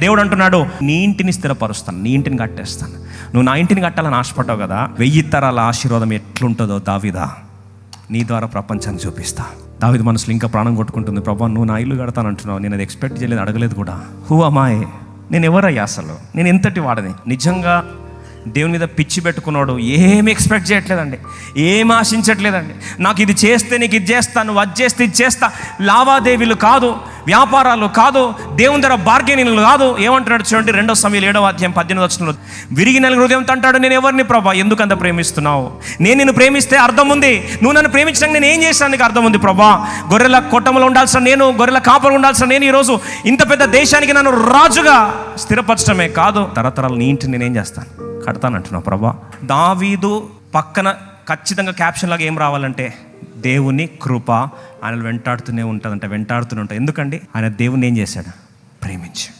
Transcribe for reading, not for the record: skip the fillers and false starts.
దేవుడు అంటున్నాడు, నీ ఇంటిని స్థిరపరుస్తాను, నీ ఇంటిని కట్టేస్తాను. నువ్వు నా ఇంటిని కట్టాలని ఆశపడ్డావు కదా, 1000 తరాల ఆశీర్వాదం ఎట్లుంటుందో దావీదా నీ ద్వారా ప్రపంచాన్ని చూపిస్తా. దావీదు మనసులో ఇంకా ప్రాణం కొట్టుకుంటుంది, ప్రభా నువ్వు నా ఇల్లు కడతానంటున్నావు, నేను అది ఎక్స్పెక్ట్ చేయలేదు, అడగలేదు కూడా. హూ అమాయ్, నేను ఎవరయ్యా అసలు, నేను ఎంతటి వాడిని? నిజంగా దేవుని మీద పిచ్చి పెట్టుకున్నాడు, ఏమి ఎక్స్పెక్ట్ చేయట్లేదండి, ఏం ఆశించట్లేదండి. నాకు ఇది చేస్తే నీకు ఇది చేస్తాను, నువ్వు అది చేస్తే ఇది చేస్తా. లావాదేవీలు కాదు, వ్యాపారాలు కాదు, దేవుని దగ్గర బార్గెనింగ్లు కాదు. ఏమంటున్నాడు చూడండి, 2 సమూయేలు 7వ అధ్యాయం 18వ వచనంలో, విరిగి నలుగు హృదయంతో అంటాడు, నేను ఎవరిని ప్రభా, ఎందుకు అంత ప్రేమిస్తున్నావు? నేను నిన్ను ప్రేమిస్తే అర్థం ఉంది, నువ్వు నన్ను ప్రేమించడానికి నేను ఏం చేశాను నీకు అర్థం ఉంది ప్రభా. గొర్రెల కొట్టంలో ఉండాల్సిన నేను, గొర్రెల కాపలు ఉండాల్సిన నేను ఈరోజు ఇంత పెద్ద దేశానికి నన్ను రాజుగా స్థిరపరచడమే కాదు, తరతరాలు నీ ఇంటిని నేనేం చేస్తాను, కడతానంటున్నావు ప్రభా. దావీదు పక్కన ఖచ్చితంగా క్యాప్షన్ లాగా ఏం రావాలంటే, దేవుని కృప ఆయన వెంటాడుతూనే ఉంటుందంట, వెంటాడుతూనే ఉంటాయి. ఎందుకండి? ఆయన దేవుని ఏం చేశాడు, ప్రేమించాడు.